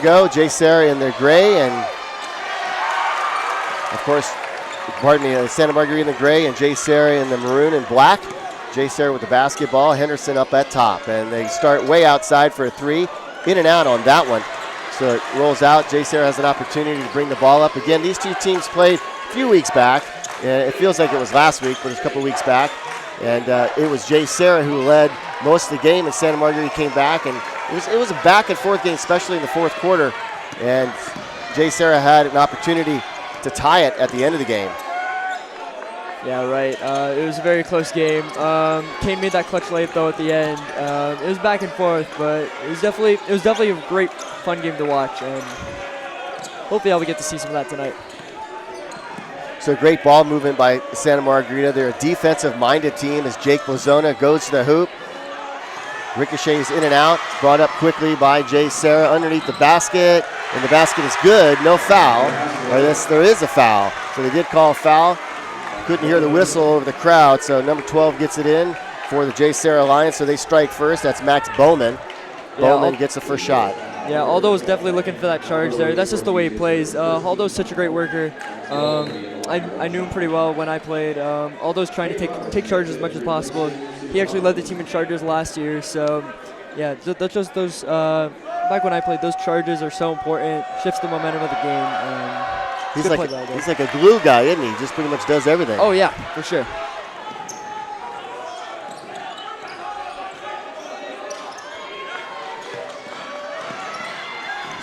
go. JSerra in their gray, and of course, Santa Margarita in the gray and JSerra in the maroon and black. JSerra with the basketball, Henderson up at top, and they start way outside for a three. In and out on that one. So it rolls out. JSerra has an opportunity to bring the ball up. Again, these two teams played a few weeks back. It feels like it was last week, but it was a couple weeks back. And it was JSerra who led most of the game, and Santa Margarita came back. And it was a back and forth game, especially in the fourth quarter. And JSerra had an opportunity to tie it at the end of the game. Yeah, right. It was a very close game. Kane made that clutch late though at the end. It was back and forth, but it was definitely a great, fun game to watch, and hopefully I'll get to see some of that tonight. So great ball movement by Santa Margarita. They're a defensive-minded team as Jake Blazona goes to the hoop. Ricochets in and out, brought up quickly by JSerra underneath the basket, and the basket is good. No foul. There is a foul. So they did call a foul. Couldn't hear the whistle over the crowd, so number 12 gets it in for the JSerra Lions, so they strike first. That's Max Bowman. Bowman gets the first shot. Yeah, Aldo's definitely looking for that charge there. That's just the way he plays. Aldo's such a great worker. I knew him pretty well when I played. Aldo's trying to take charges as much as possible. He actually led the team in charges last year, so yeah, that's just those. Back when I played, those charges are so important. Shifts the momentum of the game. He's like a glue guy, isn't he? He just pretty much does everything. Oh, yeah, for sure.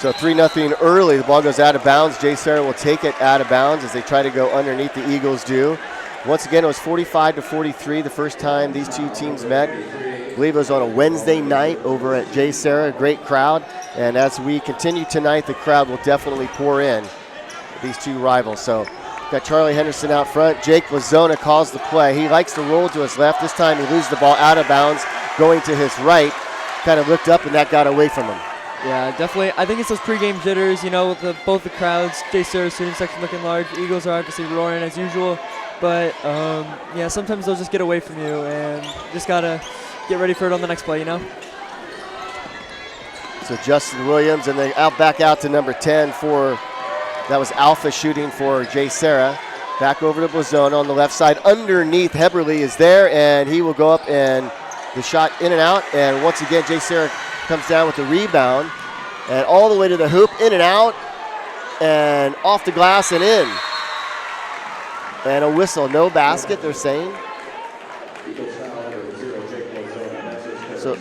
So 3-0 early. The ball goes out of bounds. JSerra will take it out of bounds as they try to go underneath. The Eagles do. Once again, it was 45-43 the first time these two teams met. I believe it was on a Wednesday night over at JSerra. Great crowd. And as we continue tonight, the crowd will definitely pour in. These two rivals. So got Charlie Henderson out front. Jake Blazona calls the play. He likes to roll to his left. This time he loses the ball out of bounds, going to his right. Kind of looked up and that got away from him. Yeah, definitely. I think it's those pregame jitters, with both the crowds. JSerra student section looking large. Eagles are obviously roaring as usual. But, yeah, sometimes they'll just get away from you, and just got to get ready for it on the next play, So Justin Williams, and then back out to number 10 for... That was Alpha shooting for JSerra. Back over to Blazona on the left side. Underneath, Heberle is there, and he will go up and the shot in and out. And once again, JSerra comes down with the rebound. And all the way to the hoop, in and out, and off the glass and in. And a whistle, no basket, they're saying. So.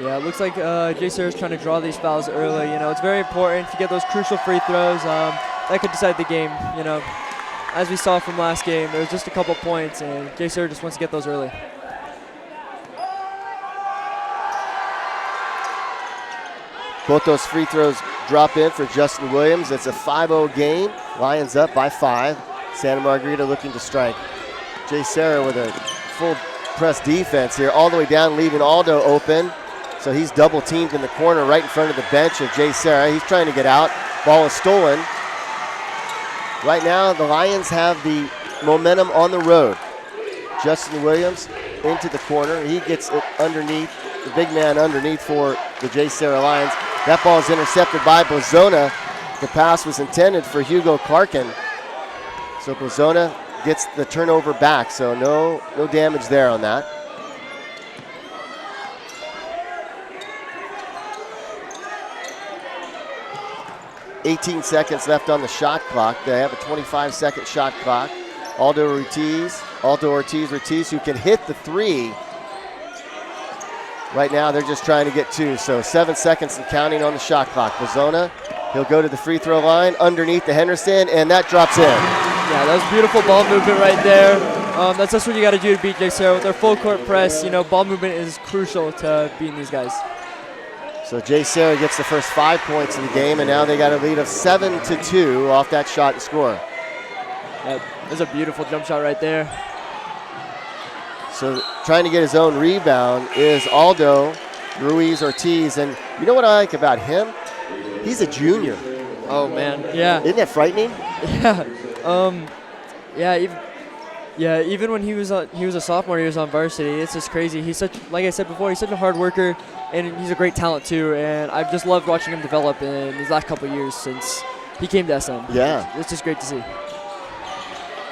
Yeah, it looks like JSerra is trying to draw these fouls early. It's very important to get those crucial free throws. That could decide the game. As we saw from last game, there was just a couple points, and JSerra just wants to get those early. Both those free throws drop in for Justin Williams. It's a 5-0 game. Lions up by 5. Santa Margarita looking to strike. JSerra with a full press defense here, all the way down, leaving Aldo open. So he's double teamed in the corner right in front of the bench of JSerra. He's trying to get out. Ball is stolen. Right now, the Lions have the momentum on the road. Justin Williams into the corner. He gets it underneath, the big man underneath for the JSerra Lions. That ball is intercepted by Blazona. The pass was intended for Hugo Clarkin. So Blazona gets the turnover back, so no damage there on that. $18 seconds left on the shot clock. They have a 25-second shot clock. Aldo Ortiz, who can hit the three. Right now, they're just trying to get 2, so 7 seconds and counting on the shot clock. Blazona, he'll go to the free throw line underneath the Henderson, and that drops in. Yeah, that was beautiful ball movement right there. That's just what you got to do to beat JSerra. With their full court press, ball movement is crucial to beating these guys. So JSerra gets the first 5 points in the game, and now they got a lead of 7-2 off that shot and score. That was a beautiful jump shot right there. So trying to get his own rebound is Aldo Ruiz Ortiz, and you know what I like about him? He's a junior. Oh man, yeah. Isn't that frightening? Yeah. Yeah, Yeah, even when he was a sophomore, he was on varsity. It's just crazy. He's like I said before, he's such a hard worker, and he's a great talent too. And I've just loved watching him develop in these last couple of years since he came to SM. Yeah. It's just great to see.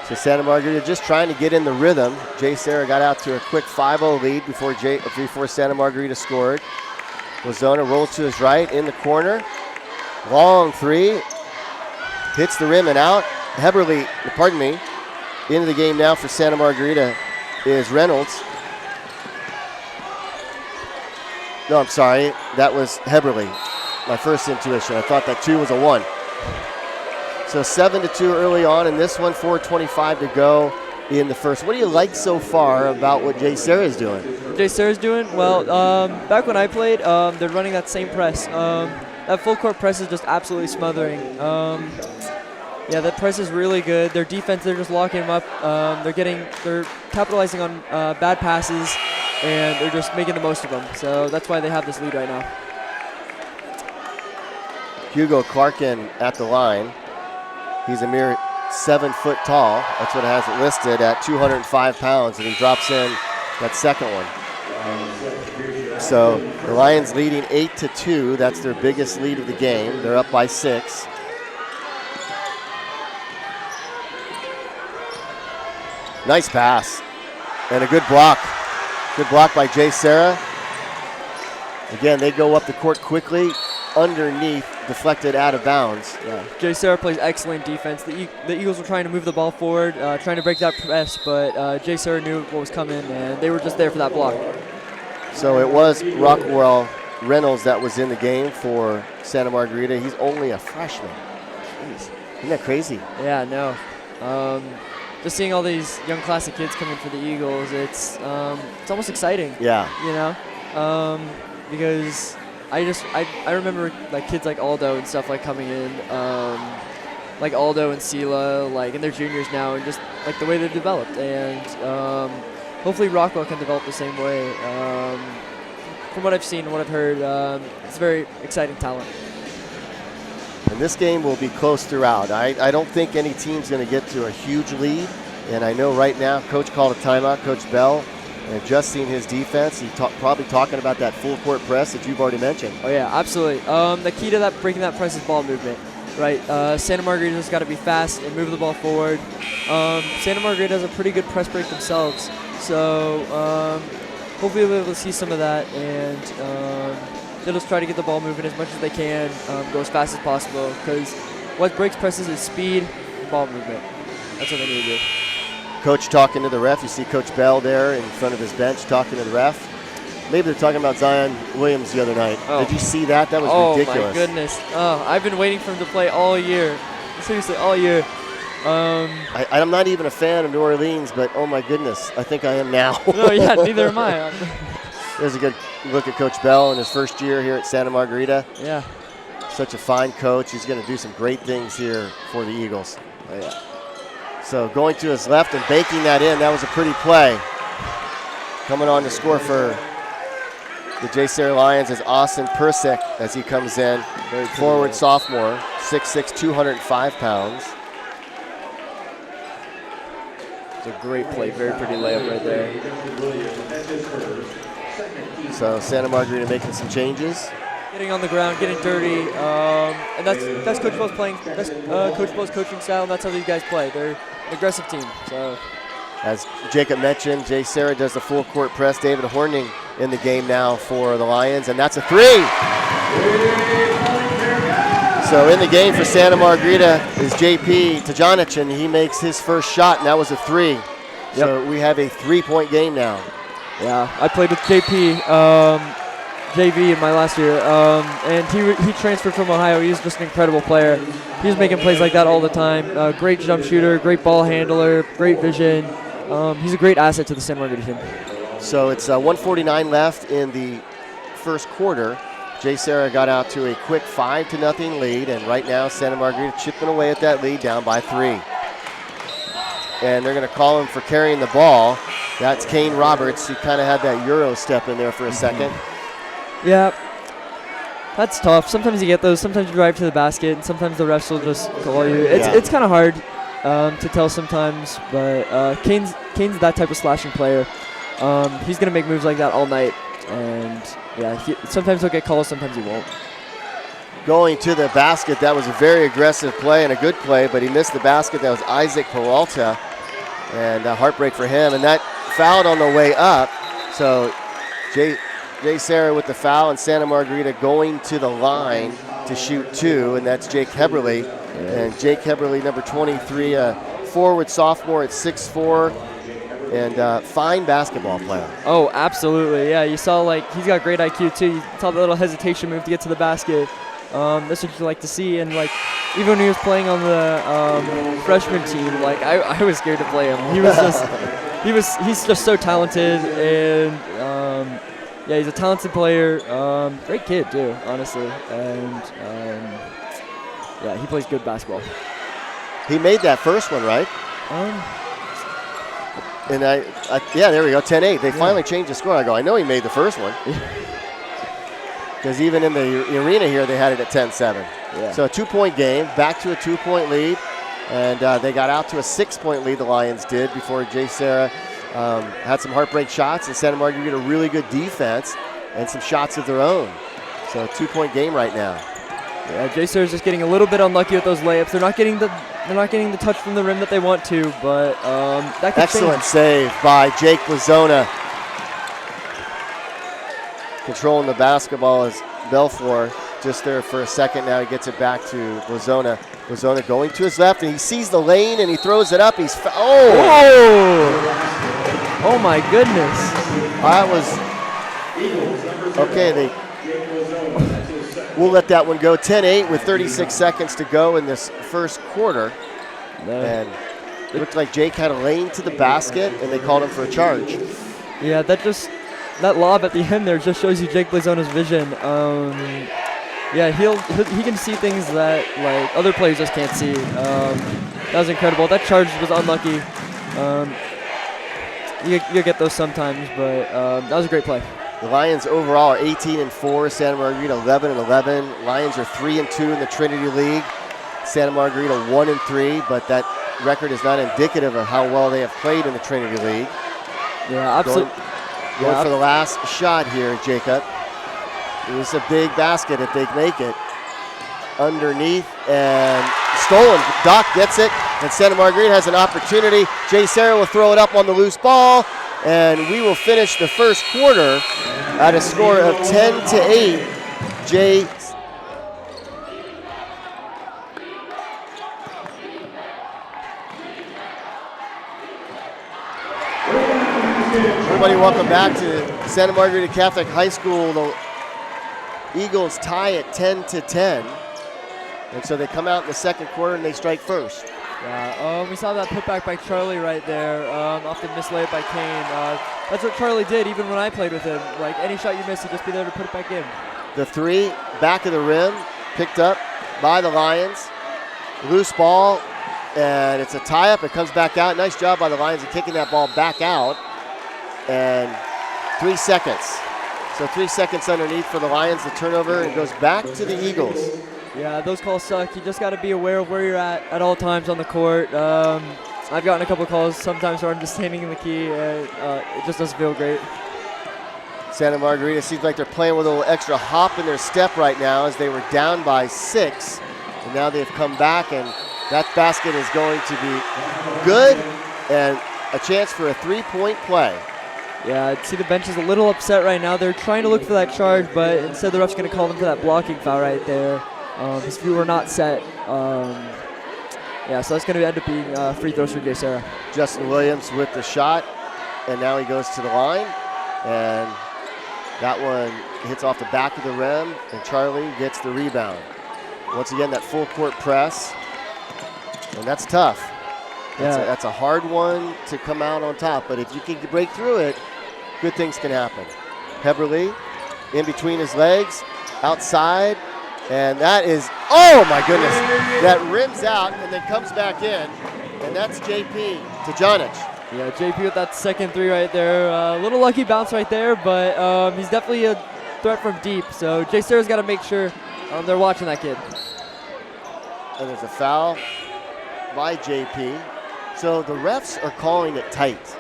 So Santa Margarita just trying to get in the rhythm. JSerra got out to a quick 5-0 lead before Santa Margarita scored. Lozona rolls to his right in the corner. Long three. Hits the rim and out. Heberle, pardon me, into the game now for Santa Margarita is Reynolds. No, I'm sorry. That was Heberle. My first intuition. I thought that 2 was a 1. So 7-2 early on in this one, 4:25 to go in the first. What do you like so far about what JSerra is doing? JSerra's doing? Well, back when I played, they're running that same press. That full court press is just absolutely smothering. Yeah, that press is really good. Their defense, they're just locking them up. They're capitalizing on bad passes, and they're just making the most of them. So that's why they have this lead right now. Hugo Clarkin at the line. He's a mere 7 foot tall. That's what it has it listed at 205 pounds, and he drops in that second one. So the Lions leading 8-2. That's their biggest lead of the game. They're up by 6. Nice pass and a good block. Good block by JSerra. Again, they go up the court quickly, underneath, deflected out of bounds. Yeah, JSerra plays excellent defense. The Eagles were trying to move the ball forward, trying to break that press, but JSerra knew what was coming, and they were just there for that block. So it was Rockwell Reynolds that was in the game for Santa Margarita. He's only a freshman. Jeez, isn't that crazy? Yeah, no. Just seeing all these young classic kids coming for the Eagles, it's almost exciting. Yeah. You know, because I remember like kids like Aldo and stuff like coming in, like Aldo and Sela, like and they're juniors now, and just like the way they've developed, and hopefully Rockwell can develop the same way. From what I've seen and what I've heard, it's a very exciting talent. And this game will be close throughout. I don't think any team's going to get to a huge lead. And I know right now, Coach called a timeout, Coach Bell, and just seen his defense. He's probably talking about that full court press that you've already mentioned. Oh yeah, absolutely. The key to that breaking that press is ball movement, right? Santa Margarita's got to be fast and move the ball forward. Santa Margarita has a pretty good press break themselves, so hopefully we'll be able to see some of that, and they'll just try to get the ball moving as much as they can, go as fast as possible, because what breaks presses is speed and ball movement. That's what they need to do. Coach talking to the ref. You see Coach Bell there in front of his bench talking to the ref. Maybe they're talking about Zion Williams the other night. Oh. Did you see that? That was ridiculous. Oh, my goodness. I've been waiting for him to play all year. Seriously, all year. I'm not even a fan of New Orleans, but oh, my goodness, I think I am now. No, yeah, neither am I. There's a good look at Coach Bell in his first year here at Santa Margarita. Yeah. Such a fine coach. He's going to do some great things here for the Eagles. Oh, yeah. So going to his left and banking that in, that was a pretty play. Coming on to score for the JSerra Lions is Austin Persik as he comes in. Forward sophomore, 6'6", 205 pounds. It's a great play, very pretty layup right there. So Santa Margarita making some changes. Getting on the ground, getting dirty, and that's Coach Bell's playing. That's Coach Bell's coaching style, and that's how these guys play. They're an aggressive team. So, as Jacob mentioned, JSerra does the full court press. David Horning in the game now for the Lions, and that's a 3. So in the game for Santa Margarita is JP Tajanic, and he makes his first shot, and that was a 3. Yep. So we have a 3-point game now. Yeah, I played with JP. JV in my last year, and he transferred from Ohio. He's just an incredible player. He's making plays like that all the time. Great jump shooter, great ball handler, great vision. He's a great asset to the Santa Margarita team. So it's 1:49 left in the first quarter. JSerra got out to a quick 5-0 lead, and right now Santa Margarita chipping away at that lead down by 3. And they're going to call him for carrying the ball. That's Kane Roberts. He kind of had that Euro step in there for a second. Yeah, that's tough. Sometimes you get those. Sometimes you drive to the basket, and sometimes the refs will just call you. It's kind of hard. to tell sometimes, but Kane's that type of slashing player. He's gonna make moves like that all night, and yeah, sometimes he'll get calls, sometimes he won't. Going to the basket, that was a very aggressive play and a good play, but he missed the basket. That was Isaac Peralta, and a heartbreak for him, and that fouled on the way up. So JSerra with the foul, and Santa Margarita going to the line to shoot 2, and that's Jake Heberle. And Jake Heberle, number 23, forward sophomore at 6'4", and fine basketball player. Oh, absolutely, yeah. You saw, he's got great IQ too. You saw the little hesitation move to get to the basket. That's what you like to see, and even when he was playing on the freshman team, I was scared to play him. He was just he's just so talented, and yeah, he's a talented player. Great kid too, honestly, and yeah, he plays good basketball. He made that first one, right? And yeah, there we go, 10-8. They finally changed the score. I know he made the first one. Because even in the arena here, they had it at 10-7. Yeah. So a 2-point game, back to a 2-point lead. And they got out to a 6-point lead, the Lions did, before JSerra had some heartbreak shots, and Santa Margarita a really good defense and some shots of their own. So a 2-point game right now. Yeah, JSerra's just getting a little bit unlucky with those layups. They're not getting the touch from the rim that they want to, but that could excellent change. Save by Jake Blazona. Controlling the basketball is Belfour, just there for a second. Now he gets it back to Blazona. Blazona going to his left, and he sees the lane, and he throws it up. He's oh my goodness! That was okay. We'll let that one go. 10-8 with 36 seconds to go in this first quarter, and it looked like Jake had a lane to the basket, and they called him for a charge. Yeah, that lob at the end there just shows you Jake Blazona's vision. Yeah, he can see things that other players just can't see. That was incredible. That charge was unlucky. You get those sometimes, but that was a great play. The Lions overall are 18-4. Santa Margarita 11-11. Lions are 3-2 in the Trinity League. Santa Margarita 1-3, but that record is not indicative of how well they have played in the Trinity League. Yeah, absolutely. Going for the last shot here, Jacob. It was a big basket if they make it. Underneath and stolen. Doc gets it, and Santa Margarita has an opportunity. JSerra will throw it up on the loose ball, and we will finish the first quarter at a score of 10-8. Everybody, welcome back to Santa Margarita Catholic High School. The Eagles tie at 10-10, and so they come out in the second quarter and they strike first. Yeah, we saw that putback by Charlie right there, off the missed layup by Kane. That's what Charlie did even when I played with him. Any shot you miss, he'd just be there to put it back in. The three, back of the rim, picked up by the Lions. Loose ball, and it's a tie-up. It comes back out. Nice job by the Lions of kicking that ball back out. And 3 seconds. So 3 seconds underneath for the Lions. The turnover, and goes back to the Eagles. Yeah, those calls suck. You just got to be aware of where you're at all times on the court. I've gotten a couple of calls sometimes where I'm just standing in the key, and it just doesn't feel great. Santa Margarita seems like they're playing with a little extra hop in their step right now, as they were down by 6. And now they've come back, and that basket is going to be good, and a chance for a 3-point play. Yeah, I see the bench is a little upset right now. They're trying to look for that charge, but instead the ref's going to call them for that blocking foul right there. His feet were not set. Yeah, so that's going to end up being free throws for JSerra. Justin Williams with the shot, and now he goes to the line, and that one hits off the back of the rim, and Charlie gets the rebound. Once again, that full court press, and that's tough. That's a hard one to come out on top, but if you can break through it, good things can happen. Heberle in between his legs, outside, and that is, oh my goodness, that rims out and then comes back in, and that's JP Tajanic. Yeah, JP with that second three right there. A little lucky bounce right there, but he's definitely a threat from deep, so JSerra's got to make sure they're watching that kid. And there's a foul. by JP. So the refs are calling it tight.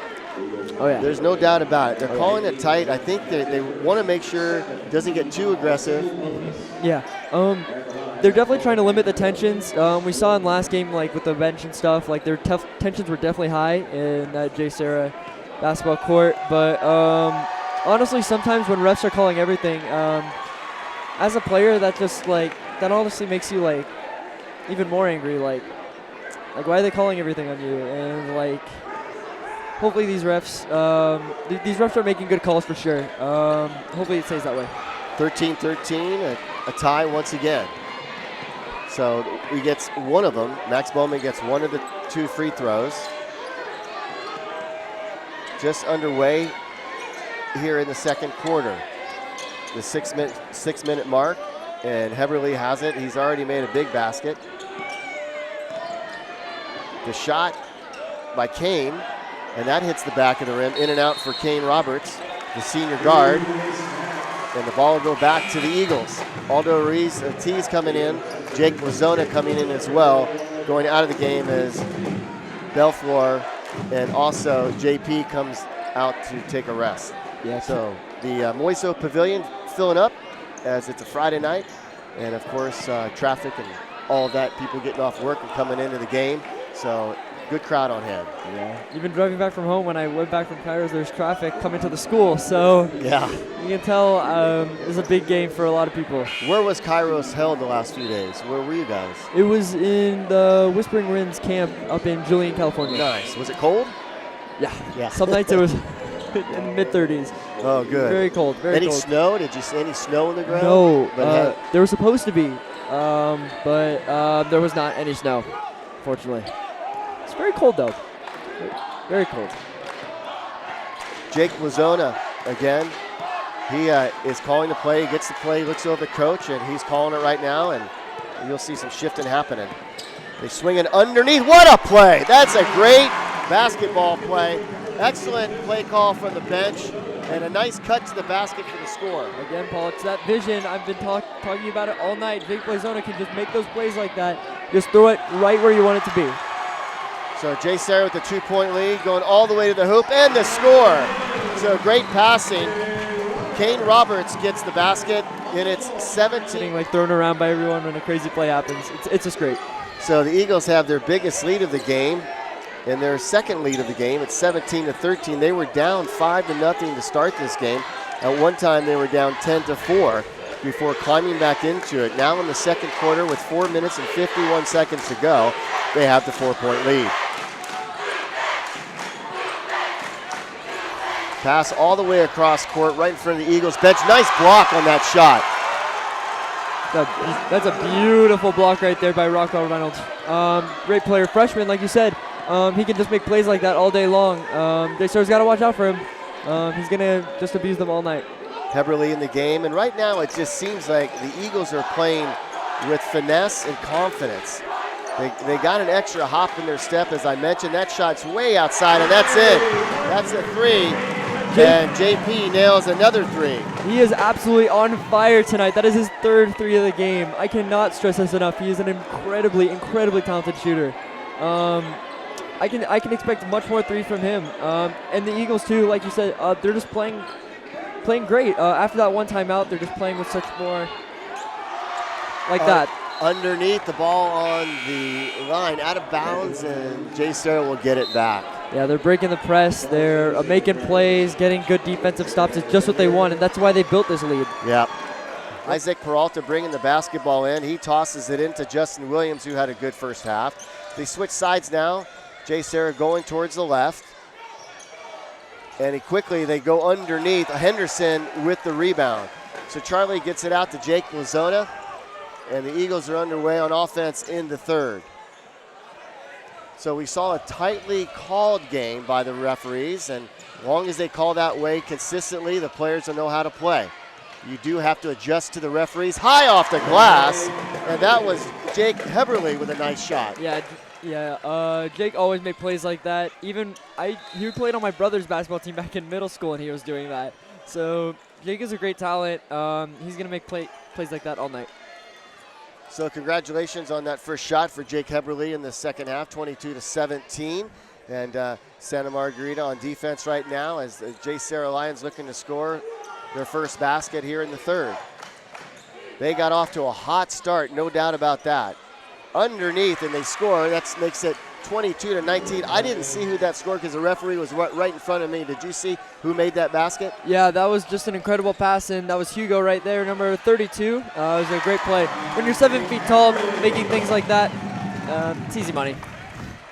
Oh, yeah. There's no doubt about it. They're calling it tight. I think they want to make sure it doesn't get too aggressive. Yeah. They're definitely trying to limit the tensions. We saw in last game, like with the bench and stuff, like their tensions were definitely high in that JSerra basketball court. But honestly, sometimes when refs are calling everything, as a player, that just like that honestly makes you like even more angry. Like why are they calling everything on you? And like, hopefully these refs, these refs are making good calls for sure. Hopefully it stays that way. 13-13, a tie once again. So he gets one of them. Max Bowman gets one of the 2 free throws. Just underway here in the second quarter. The 6 minute mark, and Heberle has it. He's already made a big basket. The shot by Kane, and that hits the back of the rim. In and out for Kane Roberts, the senior guard. And the ball will go back to the Eagles. Aldo Ruiz, Ortiz coming in. Jake Lazona coming in as well. Going out of the game is Belfour, and also JP comes out to take a rest. Yeah. So the Moiso Pavilion filling up as it's a Friday night. And of course, traffic and all of that, people getting off work and coming into the game. So good crowd on hand. Yeah. Even driving back from home, when I went back from Kairos, there's traffic coming to the school. So yeah, you can tell it was a big game for a lot of people. Where was Kairos held the last few days? Where were you guys? It was in the Whispering Winds camp up in Julian, California. Nice. Was it cold? Yeah. Yeah. Some nights it was in the mid-30s. Oh, good. Very cold. Very any cold. Snow? Did you see any snow on the ground? No. But there was supposed to be, but there was not any snow, fortunately. It's very cold, though. Very cold. Jake Lazona, again, he is calling the play. He gets the play, looks over the coach, and he's calling it right now, and you'll see some shifting happening. They swing it underneath. What a play! That's a great basketball play. Excellent play call from the bench, and a nice cut to the basket for the score. Again, Paul, it's that vision. I've been talking about it all night. Jake Lazona can just make those plays like that. Just throw it right where you want it to be. So JSerra with the 2-point lead, going all the way to the hoop, and the score. So great passing. Kane Roberts gets the basket, and it's 17. Getting like thrown around by everyone when a crazy play happens. It's just great. So the Eagles have their biggest lead of the game, and their second lead of the game. It's 17-13. They were down 5-0 to start this game. At one time, they were down 10-4 before climbing back into it. Now in the second quarter, with 4 minutes and 51 seconds to go, they have the 4-point lead. Pass all the way across court, right in front of the Eagles bench. Nice block on that shot. That's a beautiful block right there by Rockwell Reynolds. Great player, freshman, like you said. He can just make plays like that all day long. JSerra's got to watch out for him. He's going to just abuse them all night. Heberle in the game, and right now it just seems like the Eagles are playing with finesse and confidence. They got an extra hop in their step, as I mentioned. That shot's way outside, and that's it. That's a 3. And JP nails another 3. He is absolutely on fire tonight. That is his third 3 of the game. I cannot stress this enough. He is an incredibly, incredibly talented shooter. I can expect much more 3s from him. And the Eagles too, like you said, they're just playing great. After that one timeout, they're just playing with such more like that. Underneath, the ball on the line, out of bounds, and JSerra will get it back. Yeah, they're breaking the press. They're making plays, getting good defensive stops. It's just what they want, and that's why they built this lead. Yeah. Isaac Peralta bringing the basketball in. He tosses it into Justin Williams, who had a good first half. They switch sides now. JSerra going towards the left. And they go underneath. Henderson with the rebound. So Charlie gets it out to Jake Lazona. And the Eagles are underway on offense in the third. So we saw a tightly called game by the referees, and as long as they call that way consistently, the players will know how to play. You do have to adjust to the referees. High off the glass, and that was Jake Heberle with a nice shot. Yeah. Jake always made plays like that. He played on my brother's basketball team back in middle school, and he was doing that. So Jake is a great talent. He's gonna make plays like that all night. So congratulations on that first shot for Jake Heberle in the second half, 22-17. And Santa Margarita on defense right now as the JSerra Lions looking to score their first basket here in the third. They got off to a hot start, no doubt about that. Underneath, and they score. That makes it 22-19. I didn't see who that scored because the referee was right in front of me. Did you see who made that basket? Yeah, that was just an incredible pass, and that was Hugo right there, number 32. It was a great play. When you're 7 feet tall, making things like that, it's easy money.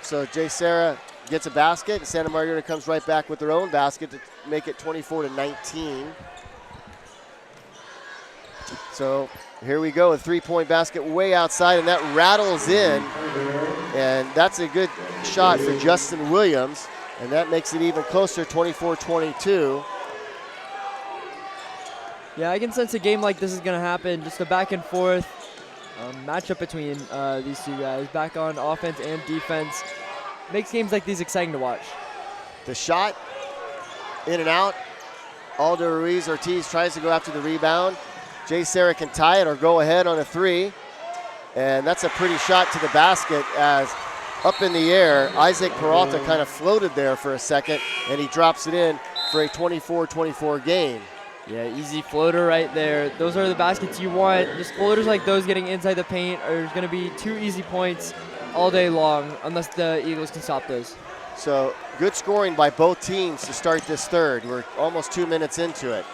So JSerra gets a basket, and Santa Margarita comes right back with their own basket to make it 24-19. So here we go, a three-point basket way outside, and that rattles in. And that's a good shot for Justin Williams, and that makes it even closer, 24-22. Yeah, I can sense a game like this is going to happen. Just a back and forth matchup between these two guys, back on offense and defense. Makes games like these exciting to watch. The shot, in and out. Aldo Ruiz Ortiz tries to go after the rebound. JSerra can tie it or go ahead on a three. And that's a pretty shot to the basket as up in the air, Isaac Peralta kind of floated there for a second, and he drops it in for a 24-24 game. Yeah, easy floater right there. Those are the baskets you want. Just floaters like those getting inside the paint are going to be 2 easy points all day long unless the Eagles can stop those. So good scoring by both teams to start this third. We're almost 2 minutes into it.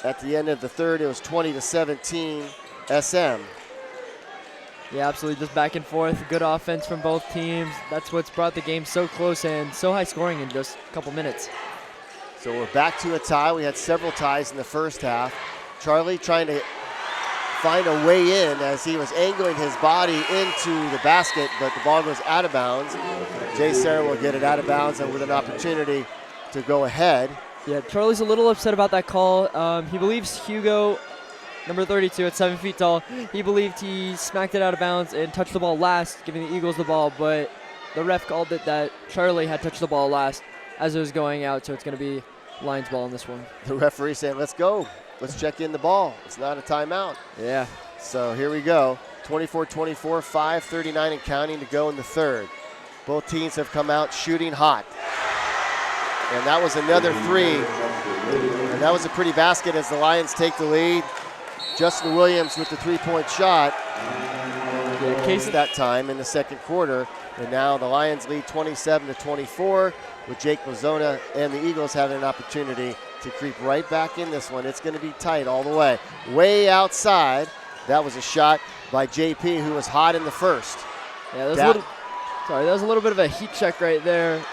At the end of the third, it was 20-17 SM. Yeah, absolutely. Just back and forth. Good offense from both teams. That's what's brought the game so close and so high scoring in just a couple minutes. So we're back to a tie. We had several ties in the first half. Charlie trying to find a way in as he was angling his body into the basket, but the ball goes out of bounds. JSerra will get it out of bounds and with an opportunity to go ahead. Yeah, Charlie's a little upset about that call. He believes Hugo, number 32 at 7 feet tall, he believed he smacked it out of bounds and touched the ball last, giving the Eagles the ball, but the ref called it that Charlie had touched the ball last as it was going out, so it's going to be Lions ball in this one. The referee saying, let's go. Let's check in the ball. It's not a timeout. Yeah. So here we go. 24-24, 5:39 and counting to go in the third. Both teams have come out shooting hot. And that was another three. And that was a pretty basket as the Lions take the lead. Justin Williams with the three-point shot. Case that time in the second quarter. And now the Lions lead 27-24 with Jake Mazzona and the Eagles having an opportunity to creep right back in this one. It's going to be tight all the way. Way outside. That was a shot by JP, who was hot in the first. Yeah, that was a little bit of a heat check right there.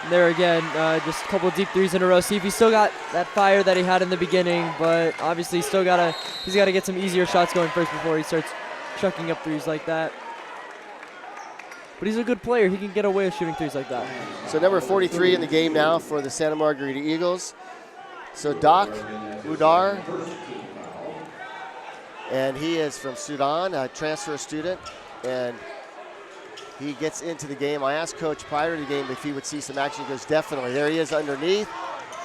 There again, just a couple of deep threes in a row. See if he still got that fire that he had in the beginning, but obviously he's got to get some easier shots going first before he starts chucking up threes like that. But he's a good player. He can get away with shooting threes like that. So number 43 in the game now for the Santa Margarita Eagles. So Doc Udar, and he is from Sudan, a transfer student, and he gets into the game. I asked Coach prior to the game if he would see some action. He goes, definitely. There he is underneath,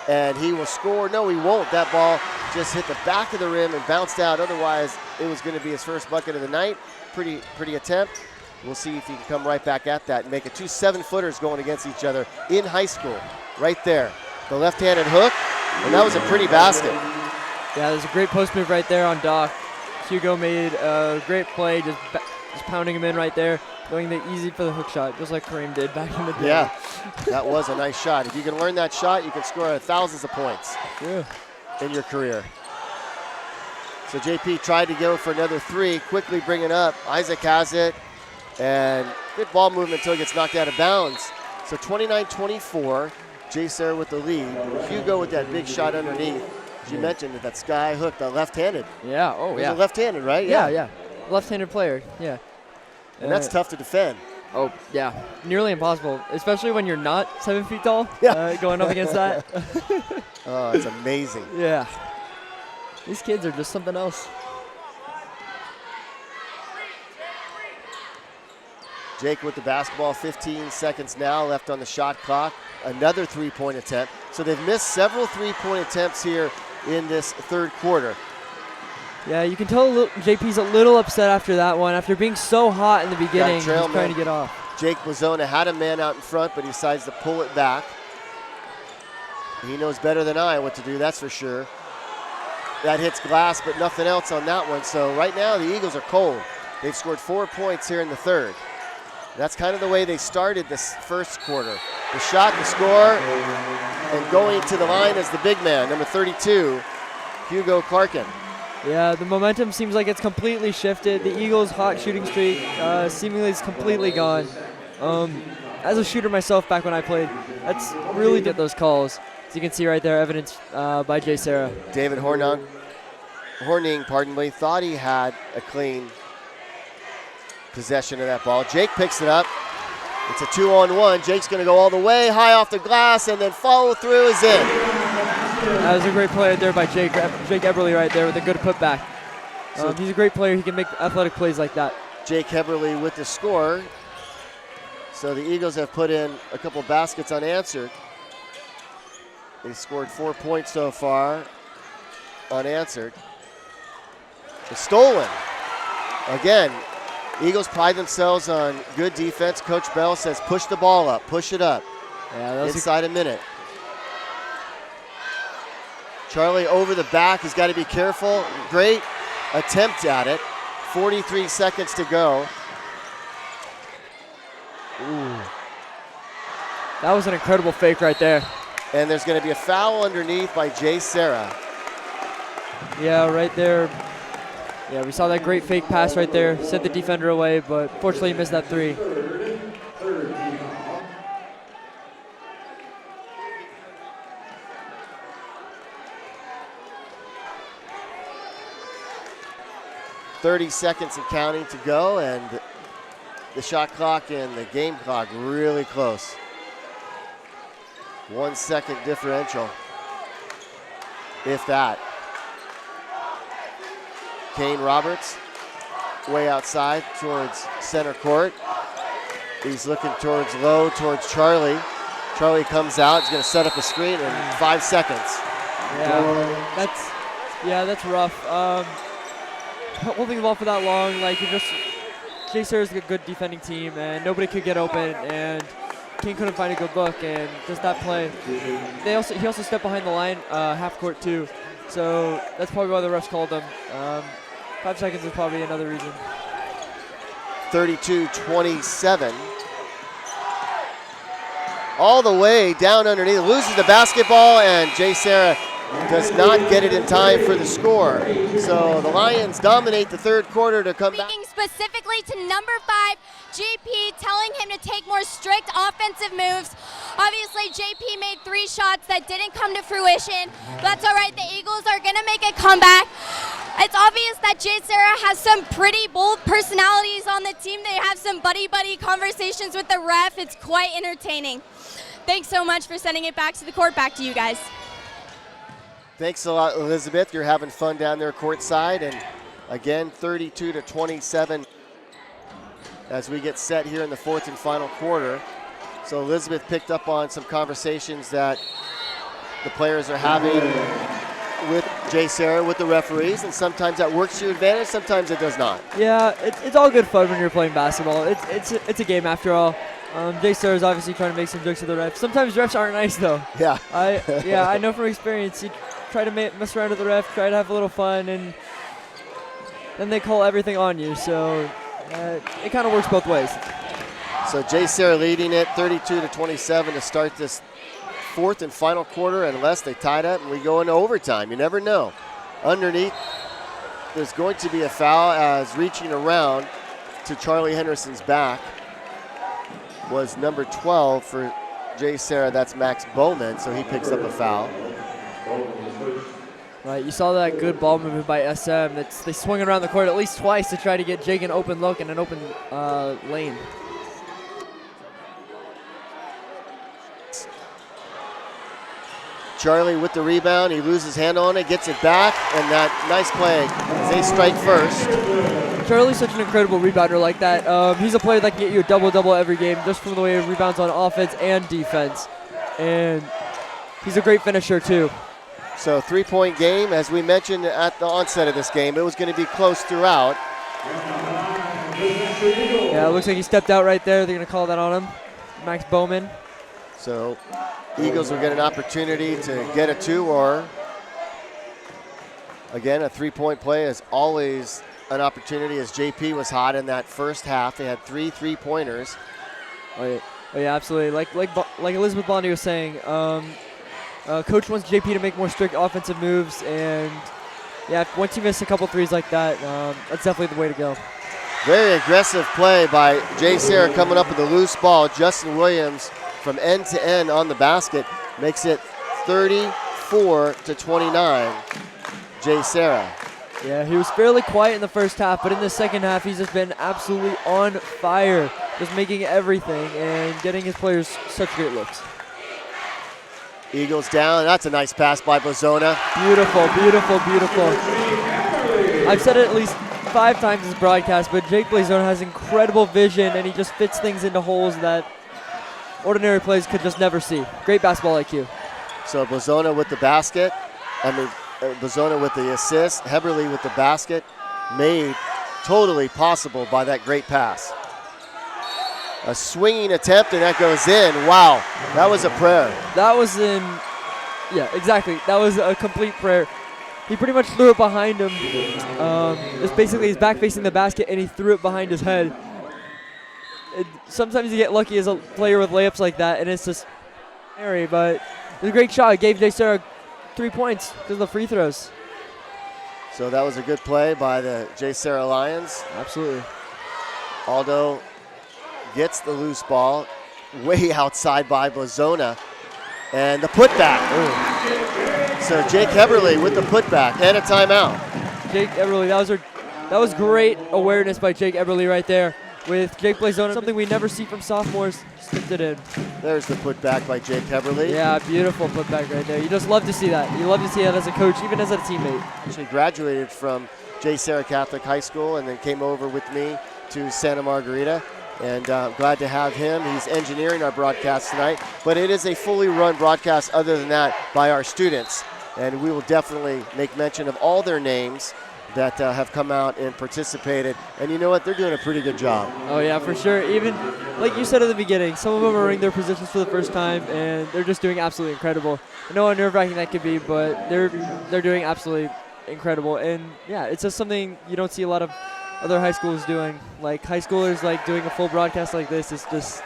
and he will score. No, he won't. That ball just hit the back of the rim and bounced out. Otherwise, it was going to be his first bucket of the night. Pretty attempt. We'll see if he can come right back at that and make it 2 7-footers going against each other in high school. Right there. The left-handed hook, and that was a pretty basket. Yeah, there's a great post move right there on Doc. Hugo made a great play, just pounding him in right there, going the easy for the hook shot, just like Kareem did back in the day. Yeah, that was a nice shot. If you can learn that shot, you can score thousands of points in your career. So JP tried to go for another three, quickly bring it up. Isaac has it. And good ball movement until it gets knocked out of bounds. So 29-24, JSerra with the lead. Hugo with that big shot underneath. As you mentioned, that sky hook, the left-handed. Yeah, oh yeah. Left-handed, right? Yeah. Left-handed player, yeah. And that's tough to defend. Oh, yeah. Nearly impossible, especially when you're not 7 feet tall, going up against that. Oh, it's amazing. Yeah. These kids are just something else. Jake with the basketball, 15 seconds now left on the shot clock. Another three-point attempt. So they've missed several three-point attempts here in this third quarter. Yeah, you can tell JP's a little upset after that one. After being so hot in the beginning, he's trying to get off. Jake Blazona had a man out in front, but he decides to pull it back. He knows better than I what to do, that's for sure. That hits glass, but nothing else on that one. So right now, the Eagles are cold. They've scored 4 points here in the third. That's kind of the way they started this first quarter. The shot, the score, and going to the line is the big man, number 32, Hugo Clarkin. Yeah, the momentum seems like it's completely shifted. The Eagles' hot shooting streak seemingly is completely gone. As a shooter myself back when I played, that's really get those calls. As you can see right there, evidence by JSerra. David Horning, thought he had a clean possession of that ball. Jake picks it up. It's a 2-on-1. Jake's going to go all the way, high off the glass, and then follow through is in. That was a great play there by Jake Heberle right there with a good putback. He's a great player. He can make athletic plays like that. Jake Heberle with the score. So the Eagles have put in a couple baskets unanswered. They scored 4 points so far, unanswered. It's stolen. Again, Eagles pride themselves on good defense. Coach Bell says push the ball up, push it up. Yeah, that was inside a minute. Charlie over the back. He's got to be careful. Great attempt at it. 43 seconds to go. Ooh. That was an incredible fake right there. And there's going to be a foul underneath by JSerra. Yeah, right there. Yeah, we saw that great fake pass right there. Sent the defender away, but fortunately he missed that three. .30 seconds and counting to go, and the shot clock and the game clock really close. 1 second differential, if that. Kane Roberts, way outside towards center court. He's looking towards low, towards Charlie. Charlie comes out, he's gonna set up a screen in 5 seconds. Yeah, that's rough. Holding the ball for that long, like JSerra is a good defending team, and nobody could get open, and King couldn't find a good look, and just that play. He also stepped behind the line, half court too, so that's probably why the refs called him. 5 seconds is probably another reason. 32-27. All the way down underneath, loses the basketball, and JSerra does not get it in time for the score. So the Lions dominate the third quarter to come back. Speaking specifically to number 5, JP, telling him to take more strict offensive moves. Obviously, JP made 3 shots that didn't come to fruition. That's all right, the Eagles are gonna make a comeback. It's obvious that JSerra has some pretty bold personalities on the team. They have some buddy-buddy conversations with the ref. It's quite entertaining. Thanks so much for sending it back to the court. Back to you guys. Thanks a lot, Elizabeth. You're having fun down there courtside. And again, 32-27 as we get set here in the fourth and final quarter. So Elizabeth picked up on some conversations that the players are having with JSerra, with the referees, and sometimes that works to your advantage, sometimes it does not. Yeah, it's all good fun when you're playing basketball. It's a game after all. JSerra is obviously trying to make some jokes with the refs. Sometimes refs aren't nice though. Yeah. I know from experience. You try to mess around with the ref, try to have a little fun, and then they call everything on you. So it kind of works both ways. So JSerra leading it 32-27 to start this fourth and final quarter, unless they tied up and we go into overtime. You never know. Underneath, there's going to be a foul as reaching around to Charlie Henderson's back was number 12 for JSerra. That's Max Bowman, so he picks up a foul. Right, you saw that good ball movement by SM. They swung it around the court at least twice to try to get Jake an open look and an open lane. Charlie with the rebound, he loses his hand on it, gets it back, and that nice play. They strike first. Charlie's such an incredible rebounder like that. He's a player that can get you a double-double every game just from the way he rebounds on offense and defense. And he's a great finisher too. So 3-point game, as we mentioned at the onset of this game, it was going to be close throughout. Yeah, it looks like he stepped out right there. They're going to call that on him. Max Bowman. So Eagles will get an opportunity to get a 2, or again, a 3-point play is always an opportunity, as JP was hot in that first half. They had 3 3-pointers. Oh yeah, absolutely. Like Elizabeth Bondi was saying, Coach wants JP to make more strict offensive moves, and yeah, once you miss a couple threes like that, that's definitely the way to go. Very aggressive play by JSerra coming up with a loose ball. Justin Williams from end to end on the basket makes it 34-29. JSerra. Yeah, he was fairly quiet in the first half, but in the second half, he's just been absolutely on fire, just making everything and getting his players such great looks. Eagles down. That's a nice pass by Blazona. Beautiful, beautiful, beautiful. I've said it at least 5 times in this broadcast, but Jake Blazona has incredible vision, and he just fits things into holes that ordinary players could just never see. Great basketball IQ. So Blazona with the basket. Blazona with the assist. Heberle with the basket. Made totally possible by that great pass. A swinging attempt, and that goes in. Wow, that was a prayer. That was yeah, exactly. That was a complete prayer. He pretty much threw it behind him. Just basically he's back facing the basket, and he threw it behind his head. Sometimes you get lucky as a player with layups like that, and it's just scary, but it was a great shot. It gave JSerra 3 points because of the free throws. So that was a good play by the JSerra Lions. Absolutely. Aldo gets the loose ball way outside by Blazona, and the putback. Ooh. So Jake Heberle with the putback and a timeout. Jake Heberle, that was great awareness by Jake Heberle right there. With Jake Blazona, something we never see from sophomores, slipped it in. There's the putback by Jake Heberle. Yeah, beautiful putback right there. You just love to see that. You love to see that as a coach, even as a teammate. Actually graduated from JSerra Catholic High School and then came over with me to Santa Margarita. And glad to have him. He's engineering our broadcast tonight, but it is a fully run broadcast other than that by our students. And we will definitely make mention of all their names that have come out and participated. And you know what? They're doing a pretty good job. Oh, yeah, for sure. Even, like you said at the beginning, some of them are earning their positions for the first time, and they're just doing absolutely incredible. I know how nerve-wracking that could be, but they're doing absolutely incredible. And, yeah, it's just something you don't see a lot of other high schools doing. Like, high schoolers, like, doing a full broadcast like this is just,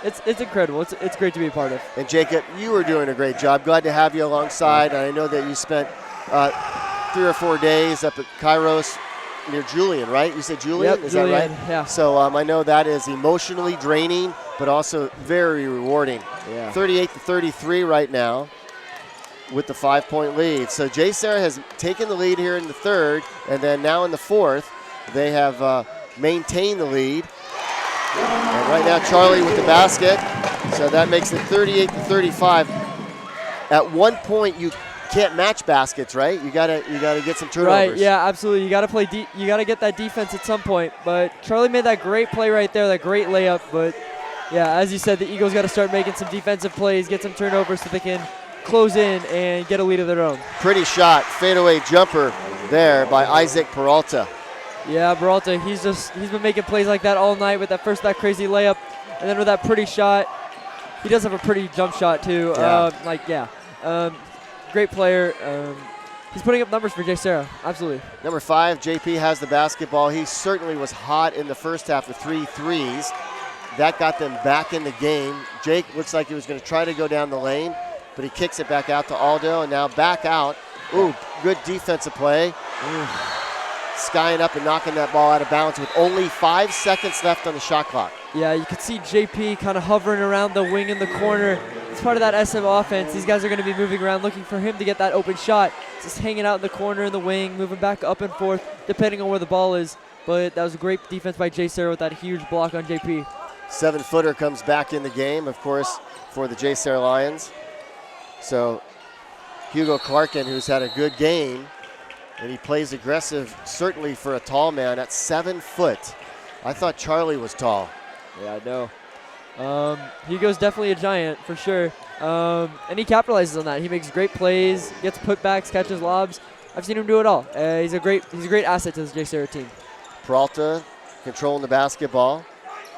it's incredible. It's great to be a part of. And, Jacob, you were doing a great job. Glad to have you alongside. And I know that you spent 3 or 4 days up at Kairos near Julian, right? You said Julian? Yep, is Julian, that right? Yeah. So I know that is emotionally draining, but also very rewarding. Yeah. 38-33 right now with the 5-point lead. So JSerra has taken the lead here in the third, and then now in the fourth, they have maintained the lead. And right now, Charlie with the basket. So that makes it 38-35. At one point, you can't match baskets, right? You gotta get some turnovers. Right. Yeah. Absolutely. You gotta play. You gotta get that defense at some point. But Charlie made that great play right there, that great layup. But yeah, as you said, the Eagles got to start making some defensive plays, get some turnovers so they can close in and get a lead of their own. Pretty shot, fadeaway jumper there by Isaac Peralta. Yeah, Peralta. He's been making plays like that all night with that crazy layup, and then with that pretty shot. He does have a pretty jump shot too. Yeah. Great player. He's putting up numbers for JSerra. Absolutely. Number 5, JP has the basketball. He certainly was hot in the first half with 3 threes. That got them back in the game. Jake looks like he was going to try to go down the lane, but he kicks it back out to Aldo, and now back out. Ooh, good defensive play. Skying up and knocking that ball out of bounds with only 5 seconds left on the shot clock. Yeah, you can see JP kind of hovering around the wing in the corner. It's part of that SM offense. These guys are going to be moving around looking for him to get that open shot. Just hanging out in the corner in the wing, moving back up and forth, depending on where the ball is. But that was a great defense by JSerra with that huge block on JP. 7-footer comes back in the game, of course, for the JSerra Lions. So Hugo Clarkin, who's had a good game, and he plays aggressive, certainly for a tall man at 7 foot. I thought Charlie was tall. Yeah, I know. Hugo's definitely a giant for sure. And he capitalizes on that. He makes great plays, gets putbacks, catches lobs. I've seen him do it all. He's a great asset to this JSerra team. Peralta controlling the basketball.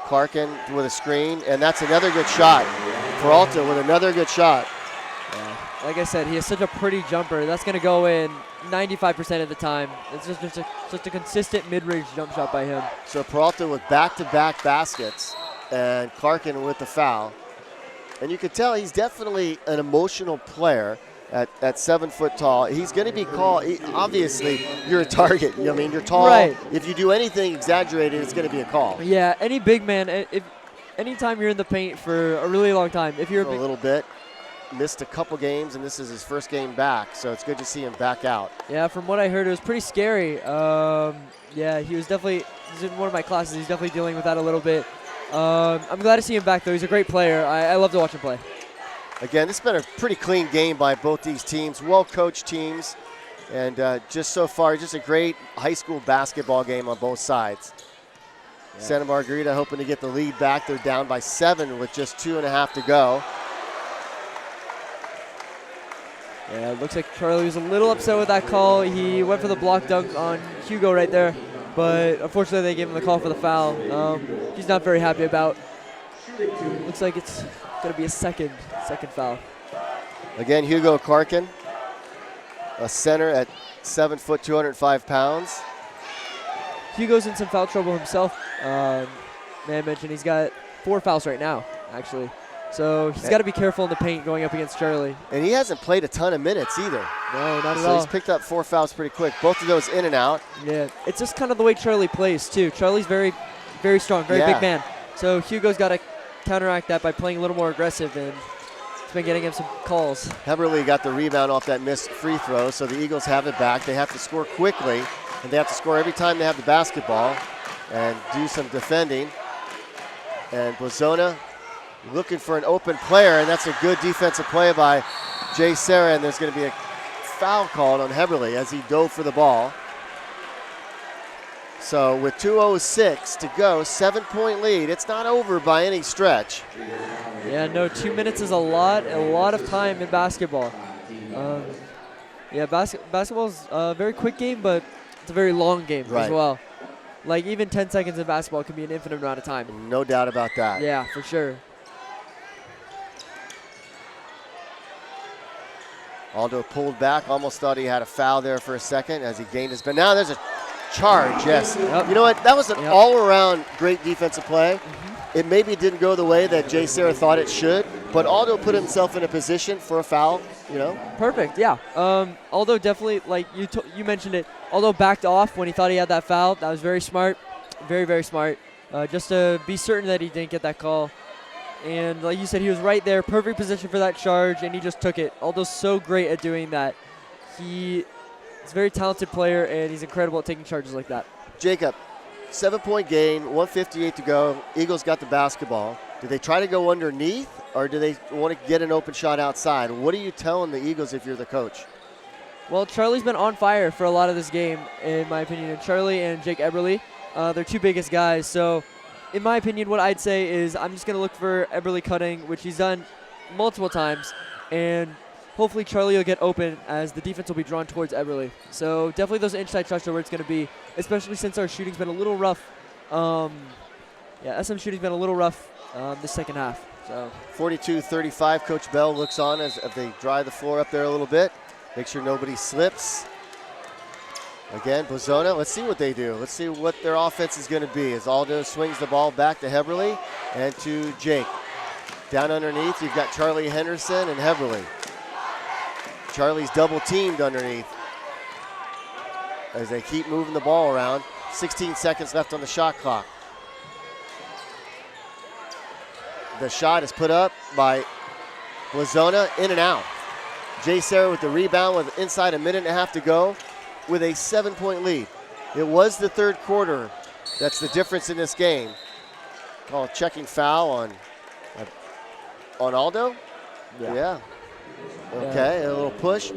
Clarkin with a screen, and that's another good shot. Peralta with another good shot. Yeah. Like I said, he has such a pretty jumper. That's going to go in 95% of the time. It's just a consistent mid-range jump shot by him. So Peralta with back-to-back baskets, and Clarkin with the foul. And you can tell he's definitely an emotional player at 7 foot tall. He's going to be called, obviously, you're a target. I mean, you're tall. Right. If you do anything exaggerated, it's going to be a call. Yeah, any big man, anytime you're in the paint for a really long time, if you're a little bit, missed a couple games, and this is his first game back, so it's good to see him back out. Yeah, from what I heard, it was pretty scary. Yeah, he's in one of my classes. He's definitely dealing with that a little bit. I'm glad to see him back, though. He's a great player. I love to watch him play. Again, this has been a pretty clean game by both these teams, well-coached teams, and just so far, just a great high school basketball game on both sides. Yeah. Santa Margarita hoping to get the lead back. They're down by 7 with just 2.5 to go. Yeah, it looks like Charlie was a little upset with that call. He went for the block dunk on Hugo right there, but unfortunately they gave him the call for the foul. He's not very happy about. Looks like it's going to be a second foul. Again, Hugo Clarkin, a center at 7 foot, 205 pounds. Hugo's in some foul trouble himself. May I mention he's got 4 fouls right now, actually. So he's got to be careful in the paint going up against Charlie. And he hasn't played a ton of minutes either. No, not at all. So he's picked up 4 fouls pretty quick. Both of those in and out. Yeah, it's just kind of the way Charlie plays, too. Charlie's very, very strong, very big man. So Hugo's got to counteract that by playing a little more aggressive, and it's been getting him some calls. Heberle got the rebound off that missed free throw, so the Eagles have it back. They have to score quickly, and they have to score every time they have the basketball and do some defending. And Blazona looking for an open player, and that's a good defensive play by JSerra, and there's going to be a foul called on Heberle as he dove for the ball. So with 2:06 to go, 7-point lead. It's not over by any stretch. Yeah, no, 2 minutes is a lot of time in basketball. Yeah, basketball's a very quick game, but it's a very long game as well. Like even 10 seconds in basketball can be an infinite amount of time. No doubt about that. Yeah, for sure. Aldo pulled back, almost thought he had a foul there for a second as he gained his. But now there's a charge, yes. Yep. You know what? That was an all-around great defensive play. It maybe didn't go the way that JSerra thought it should, but Aldo put himself in a position for a foul, you know? Perfect, yeah. Aldo definitely, like you mentioned it, Aldo backed off when he thought he had that foul. That was very smart, very, very smart, just to be certain that he didn't get that call. And like you said, he was right there, perfect position for that charge, and he just took it. Aldo's so great at doing that. He's a very talented player, and he's incredible at taking charges like that. Jacob, 7-point gain, 1:58 to go. Eagles got the basketball. Do they try to go underneath, or do they want to get an open shot outside? What are you telling the Eagles if you're the coach? Well, Charlie's been on fire for a lot of this game, in my opinion. And Charlie and Jake Heberle, they're two biggest guys. So, in my opinion, what I'd say is I'm just going to look for Heberle cutting, which he's done multiple times, and hopefully Charlie will get open as the defense will be drawn towards Heberle. So definitely those inside shots are where it's going to be, especially since our shooting's been a little rough. SM shooting's been a little rough this second half. So 42-35, Coach Bell looks on as they dry the floor up there a little bit. Make sure nobody slips. Again, Blazona, let's see what they do. Let's see what their offense is going to be as Aldo swings the ball back to Heberle and to Jake. Down underneath, you've got Charlie Henderson and Heberle. Charlie's double teamed underneath as they keep moving the ball around. 16 seconds left on the shot clock. The shot is put up by Blazona, in and out. JSerra with the rebound with inside a minute and a half to go with a 7-point lead. It was the third quarter. That's the difference in this game. Call a checking foul on Aldo? Yeah. Okay, a little push.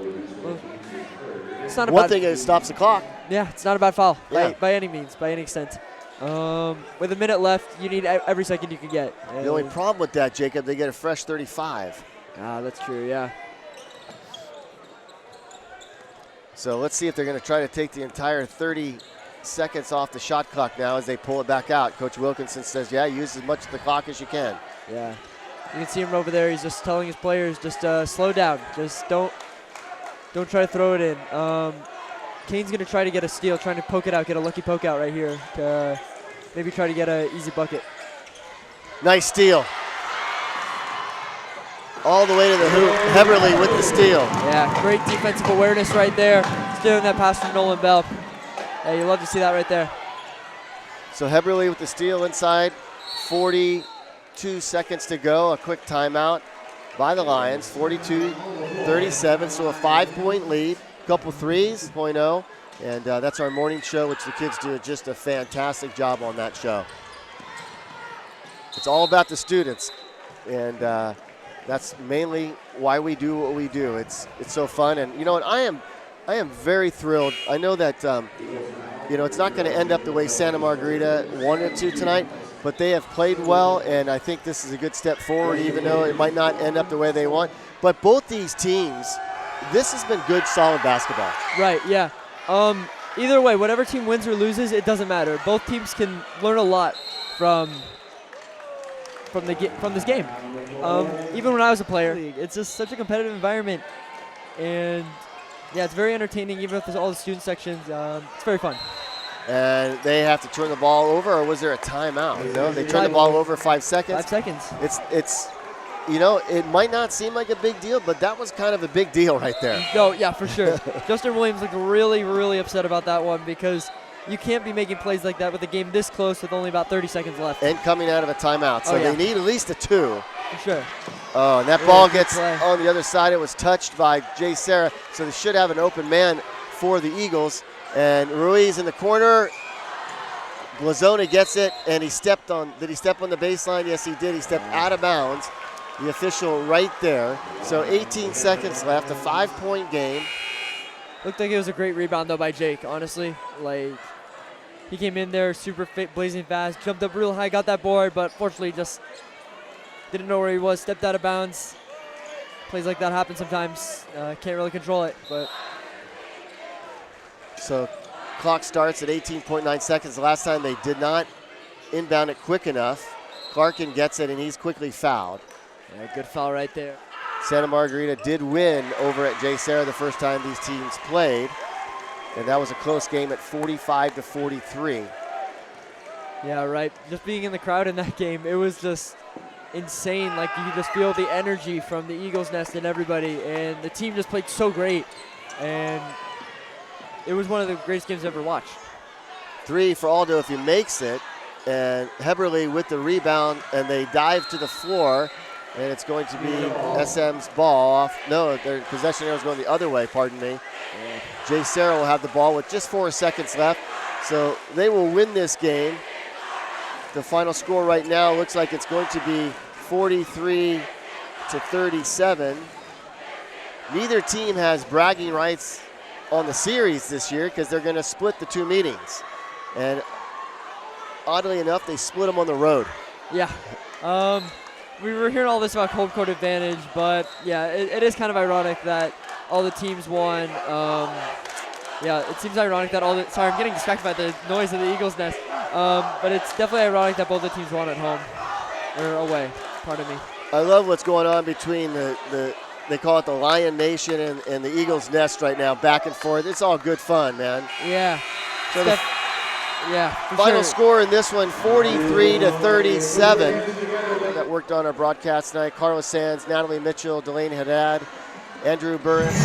It's not One thing is it stops the clock. Yeah, it's not a bad foul by any means, by any extent. With a minute left, you need every second you can get. The only problem with that, Jacob, they get a fresh 35. That's true, yeah. So let's see if they're going to try to take the entire 30 seconds off the shot clock now as they pull it back out. Coach Wilkinson says, yeah, use as much of the clock as you can. Yeah. You can see him over there. He's just telling his players, just slow down. Just don't try to throw it in. Kane's going to try to get a steal, trying to poke it out, get a lucky poke out right here to maybe try to get an easy bucket. Nice steal. All the way to the hoop. Heberle with the steal. Yeah, great defensive awareness right there. Stealing that pass from Nolan Bell. Yeah, you love to see that right there. So Heberle with the steal inside. 42 seconds to go. A quick timeout by the Lions. 42-37, so a 5-point lead. Couple threes, 0.0. And that's our morning show, which the kids do just a fantastic job on that show. It's all about the students. And that's mainly why we do what we do. It's so fun, and you know what? I am very thrilled. I know that it's not going to end up the way Santa Margarita wanted to tonight, but they have played well, and I think this is a good step forward, even though it might not end up the way they want. But both these teams, this has been good, solid basketball. Right. Yeah. Either way, whatever team wins or loses, it doesn't matter. Both teams can learn a lot from this game. Even when I was a player, it's just such a competitive environment, and yeah, it's very entertaining. Even if there's all the student sections, it's very fun. And they have to turn the ball over, or was there a timeout? No, they turned the ball over 5 seconds. 5 seconds. It's it might not seem like a big deal, but that was kind of a big deal right there. No, yeah, for sure. Justin Williams looked really, really upset about that one because you can't be making plays like that with the game this close with only about 30 seconds left. And coming out of a timeout. So they need at least a 2. For sure. Oh, and that ball gets on the other side. It was touched by JSerra, so they should have an open man for the Eagles. And Ruiz in the corner. Blazona gets it, and he stepped on. Did he step on the baseline? Yes, he did. He stepped out of bounds. The official right there. So 18 seconds left, a 5-point game. Looked like it was a great rebound, though, by Jake, honestly. Like, he came in there super fit, blazing fast, jumped up real high, got that board, but fortunately just didn't know where he was, stepped out of bounds. Plays like that happen sometimes. Can't really control it, but. So clock starts at 18.9 seconds. The last time they did not inbound it quick enough. Clarkin gets it, and he's quickly fouled. Yeah, good foul right there. Santa Margarita did win over at JSerra the first time these teams played, and that was a close game at 45-43. Yeah, right. Just being in the crowd in that game, it was just insane. Like, you could just feel the energy from the Eagles Nest and everybody, and the team just played so great, and it was one of the greatest games I've ever watched. 3 for Aldo if he makes it, and Heberle with the rebound, and they dive to the floor. And it's going to be SM's ball off. No, their possession arrow is going the other way, pardon me. JSerra will have the ball with just 4 seconds left. So they will win this game. The final score right now looks like it's going to be 43-37. Neither team has bragging rights on the series this year because they're going to split the 2 meetings. And oddly enough, they split them on the road. Yeah. We were hearing all this about home court advantage, but yeah, it is kind of ironic that all the teams won. Yeah, it seems ironic that sorry, I'm getting distracted by the noise of the Eagles Nest. But it's definitely ironic that both the teams won at home, or away, pardon me. I love what's going on between they call it the Lion Nation and the Eagles Nest right now, back and forth. It's all good fun, man. Yeah. So the final score in this one, 43-37. That worked on our broadcast tonight. Carlos Sands, Natalie Mitchell, Delaney Haddad, Andrew Burris.